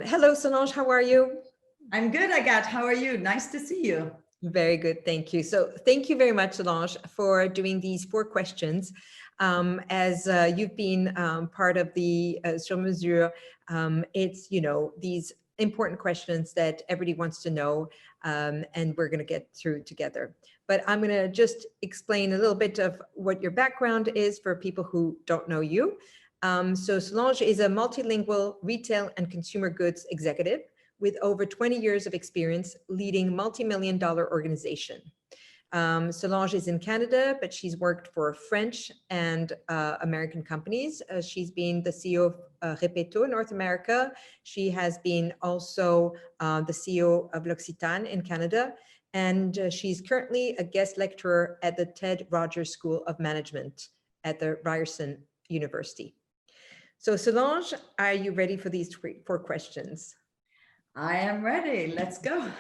Hello, Solange. How are you? I'm good, Agathe. How are you? Nice to see you. Very good. Thank you. So thank you very much, Solange, for doing these 4 questions. As you've been part of the Sur Mesure, it's, these important questions that everybody wants to know, and we're going to get through together. But I'm going to just explain a little bit of what your background is for people who don't know you. So Solange is a multilingual retail and consumer goods executive with over 20 years of experience leading multi-million-dollar organization. Solange is in Canada, but she's worked for French and American companies. She's been the CEO of Repeto North America. She has been also the CEO of L'Occitane in Canada. And she's currently a guest lecturer at the Ted Rogers School of Management at the Ryerson University. So Solange, are you ready for these 4 questions? I am ready. Let's go.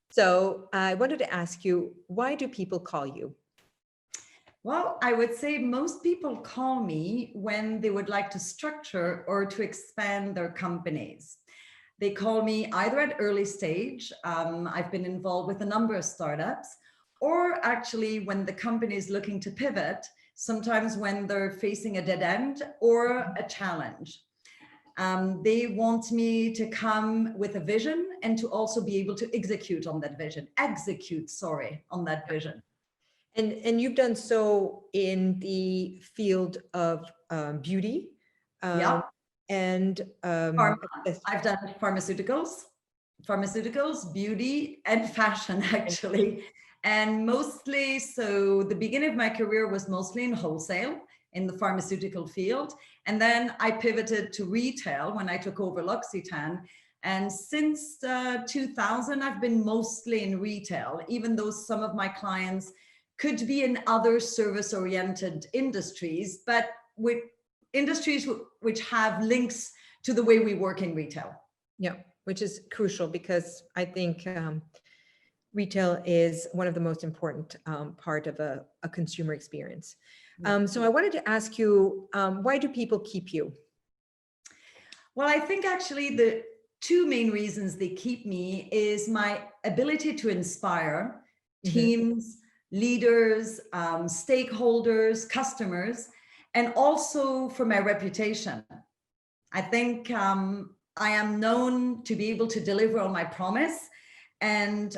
So I wanted to ask you, why do people call you? Well, I would say most people call me when they would like to structure or to expand their companies. They call me either at early stage. I've been involved with a number of startups, or actually when the company is looking to pivot, sometimes when they're facing a dead end or a challenge. They want me to come with a vision and to also be able to execute on that vision, on that vision. And you've done so in the field of beauty. Yeah. And I've done pharmaceuticals, beauty, and fashion, actually. And mostly, so the beginning of my career was mostly in wholesale, in the pharmaceutical field. And then I pivoted to retail when I took over L'Occitane. And since 2000, I've been mostly in retail, even though some of my clients could be in other service-oriented industries, but with industries which have links to the way we work in retail. Yeah, which is crucial because I think retail is one of the most important part of a consumer experience. So I wanted to ask you, why do people keep you? Well, I think actually the 2 main reasons they keep me is my ability to inspire teams, leaders, stakeholders, customers, and also for my reputation. I think I am known to be able to deliver on my promise. And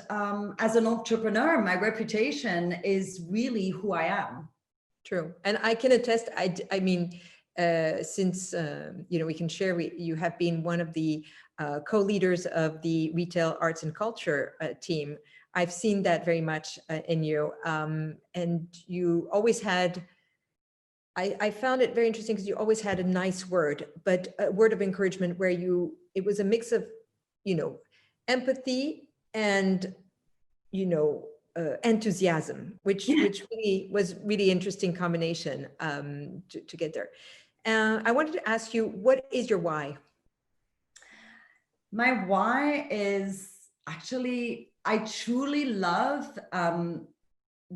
as an entrepreneur, my reputation is really who I am. True. And I can attest, I mean, since, we can share, you have been one of the co-leaders of the Retail Arts and Culture team. I've seen that very much in you. And you always had, I found it very interesting because you always had a nice word, but a word of encouragement where it was a mix of, empathy and, enthusiasm, which really was really interesting combination to get there. I wanted to ask you, what is your why? My why is actually, I truly love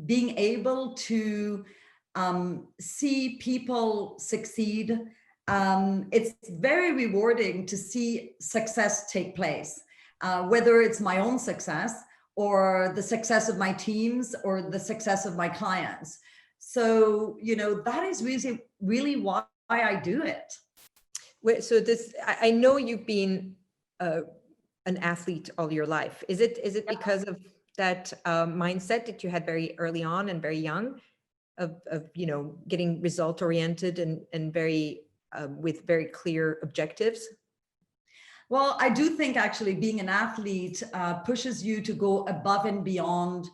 being able to see people succeed. It's very rewarding to see success take place, whether it's my own success or the success of my teams or the success of my clients. So, that is really why I do it. So I know you've been an athlete all your life. Is it because of that mindset that you had very early on and very young of getting result oriented and very with very clear objectives? Well, I do think actually being an athlete pushes you to go above and beyond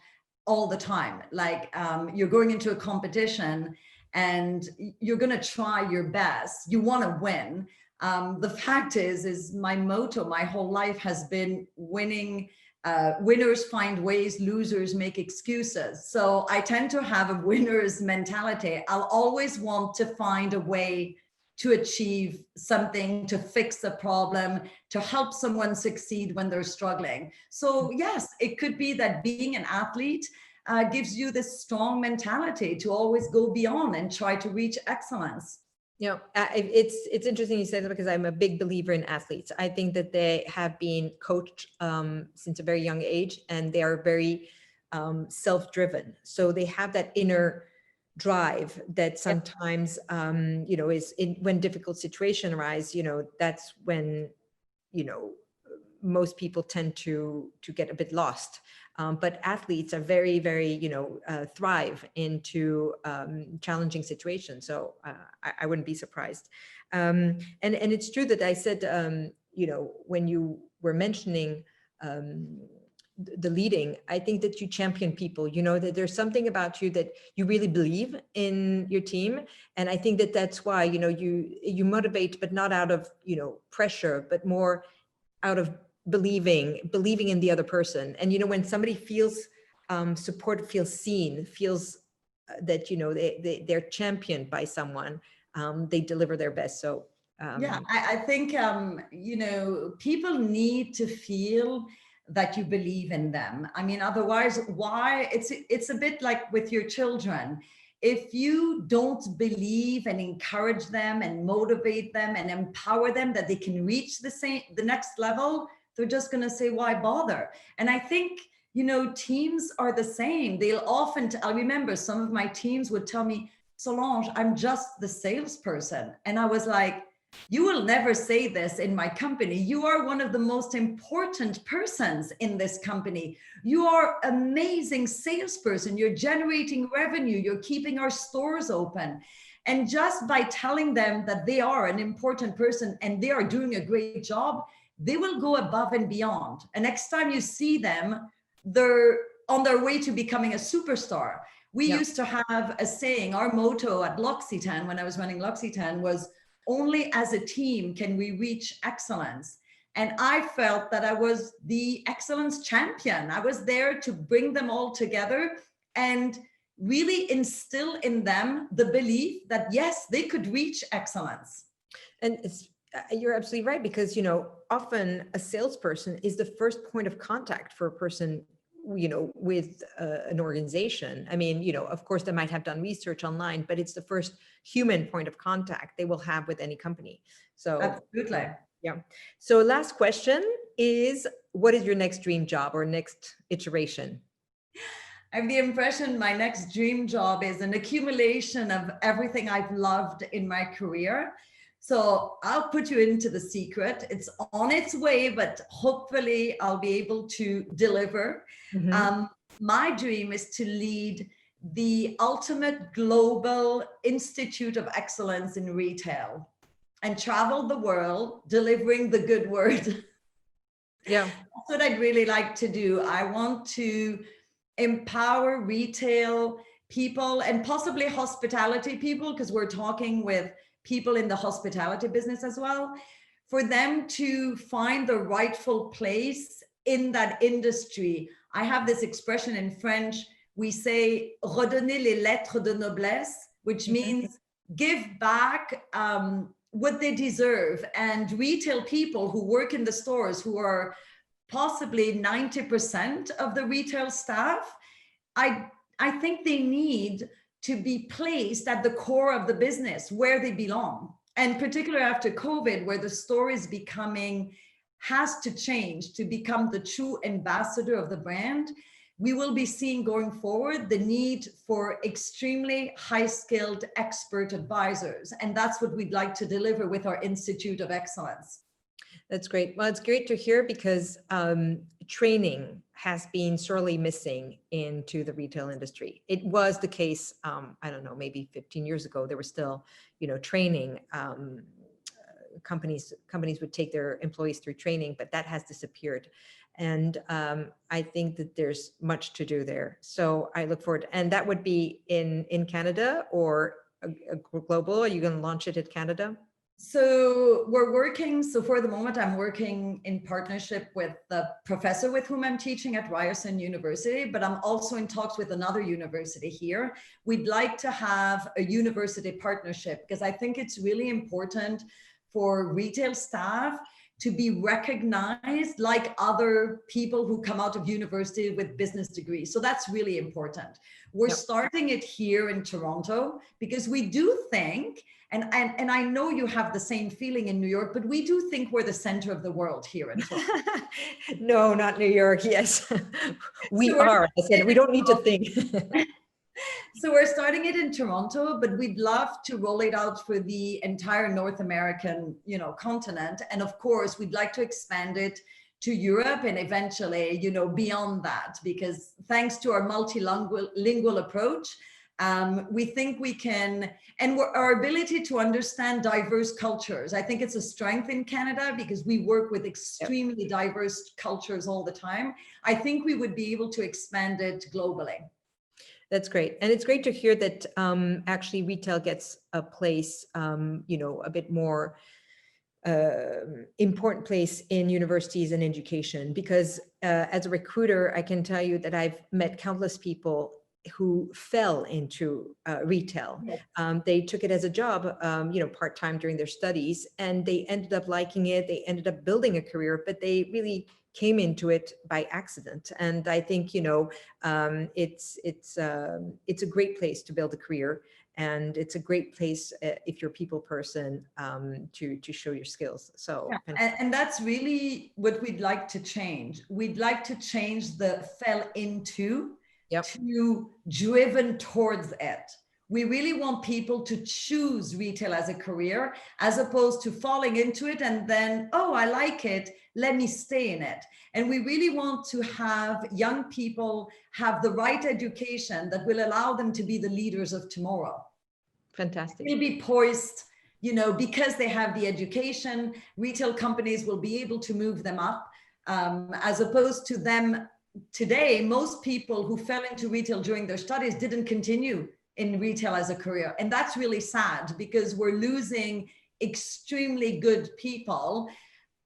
all the time. Like you're going into a competition and you're going to try your best. You want to win. The fact is my motto my whole life has been winning. Winners find ways, losers make excuses. So I tend to have a winner's mentality. I'll always want to find a way to achieve something, to fix a problem, to help someone succeed when they're struggling. So yes, it could be that being an athlete gives you this strong mentality to always go beyond and try to reach excellence. It's interesting you say that because I'm a big believer in athletes. I think that they have been coached since a very young age, and they are very self-driven. So they have that inner drive that sometimes, is when difficult situations arise, that's when, most people tend to get a bit lost. But athletes are very, very, thrive into challenging situations. So I wouldn't be surprised. And it's true that I said, when you were mentioning the leading, I think that you champion people, that there's something about you that you really believe in your team. And I think that that's why, you motivate, but not out of, pressure, but more out of believing in the other person. And, when somebody feels support, feels seen, feels that, they're championed by someone, they deliver their best. So I think, people need to feel that you believe in them. I mean, otherwise, why? It's a bit like with your children. If you don't believe and encourage them and motivate them and empower them that they can reach the next level, they're just going to say, why bother? And I think, teams are the same. They'll often, I remember some of my teams would tell me, Solange, I'm just the salesperson. And I was like, you will never say this in my company. You are one of the most important persons in this company. You are an amazing salesperson. You're generating revenue. You're keeping our stores open. And just by telling them that they are an important person and they are doing a great job, they will go above and beyond. And next time you see them, they're on their way to becoming a superstar. We used to have a saying, our motto at L'Occitane, when I was running L'Occitane, was, only as a team can we reach excellence. And I felt that I was the excellence champion. I was there to bring them all together and really instill in them the belief that, yes, they could reach excellence. And you're absolutely right, because, often a salesperson is the first point of contact for a person, with an organization. I mean, of course, they might have done research online, but it's the first human point of contact they will have with any company. So absolutely. Yeah. So last question is, what is your next dream job or next iteration? I have the impression my next dream job is an accumulation of everything I've loved in my career. So I'll put you into the secret. It's on its way, but hopefully I'll be able to deliver. Mm-hmm. My dream is to lead the ultimate global institute of excellence in retail and travel the world delivering the good word. Yeah. That's what I'd really like to do. I want to empower retail people and possibly hospitality people, because we're talking with people in the hospitality business as well, for them to find the rightful place in that industry. I have this expression in French. We say redonner les lettres de noblesse, which means give back what they deserve. And retail people who work in the stores, who are possibly 90% of the retail staff, I think they need to be placed at the core of the business where they belong. And particularly after COVID, where the store is has to change to become the true ambassador of the brand, we will be seeing going forward the need for extremely high-skilled expert advisors. And that's what we'd like to deliver with our Institute of Excellence. That's great. Well, it's great to hear, because training has been sorely missing into the retail industry. It was the case, I don't know, maybe 15 years ago, there was still, training. Companies would take their employees through training, but that has disappeared. And I think that there's much to do there. So I look forward, and that would be in Canada or a global. Are you going to launch it in Canada? So we're working, so for the moment, I'm working in partnership with the professor with whom I'm teaching at Ryerson University, but I'm also in talks with another university here. We'd like to have a university partnership, because I think it's really important for retail staff to be recognized like other people who come out of university with business degrees. So that's really important. We're starting it here in Toronto because we do think, and I know you have the same feeling in New York, but we do think we're the center of the world here in Toronto. No, not New York. Yes, we So are. I said, we don't need to think. So we're starting it in Toronto, but we'd love to roll it out for the entire North American, continent. And of course, we'd like to expand it to Europe and eventually, beyond that, because thanks to our multilingual approach, we think we can, and our ability to understand diverse cultures. I think it's a strength in Canada because we work with extremely diverse cultures all the time. I think we would be able to expand it globally. That's great. And it's great to hear that actually retail gets a place, a bit more important place in universities and education, because as a recruiter, I can tell you that I've met countless people who fell into retail. Yes. They took it as a job, part-time during their studies, and they ended up liking it. They ended up building a career, but they really came into it by accident. And I think, it's a great place to build a career. And it's a great place if you're a people person to show your skills. So, and that's really what we'd like to change. We'd like to change the fell into to driven towards it. We really want people to choose retail as a career, as opposed to falling into it and then, oh, I like it, let me stay in it. And we really want to have young people have the right education that will allow them to be the leaders of tomorrow. Fantastic. They'll be poised, because they have the education. Retail companies will be able to move them up, as opposed to them today. Most people who fell into retail during their studies didn't continue in retail as a career. And that's really sad because we're losing extremely good people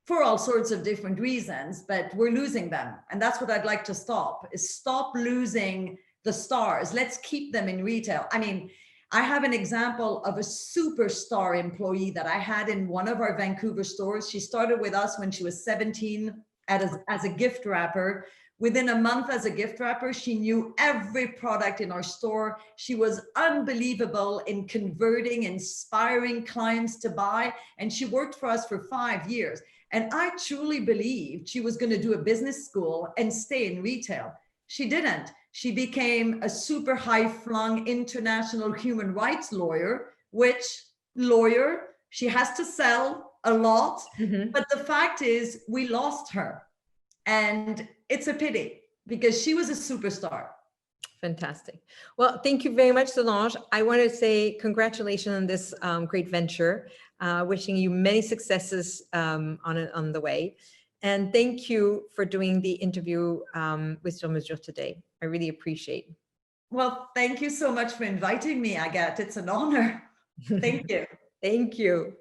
for all sorts of different reasons, but we're losing them. And that's what I'd like to stop, is stop losing the stars. Let's keep them in retail. I mean, I have an example of a superstar employee that I had in one of our Vancouver stores. She started with us when she was 17 as a gift wrapper. Within a month as a gift wrapper, she knew every product in our store. She was unbelievable in converting, inspiring clients to buy. And she worked for us for 5 years. And I truly believed she was going to do a business school and stay in retail. She didn't. She became a super high-flung international human rights lawyer, which she has to sell a lot. Mm-hmm. But the fact is, we lost her. And it's a pity because she was a superstar. Fantastic. Well, thank you very much, Solange. I want to say congratulations on this great venture. Wishing you many successes on the way. And thank you for doing the interview with Sur Mesure today. I really appreciate it. Well, thank you so much for inviting me, Agathe. It's an honor. Thank you. Thank you.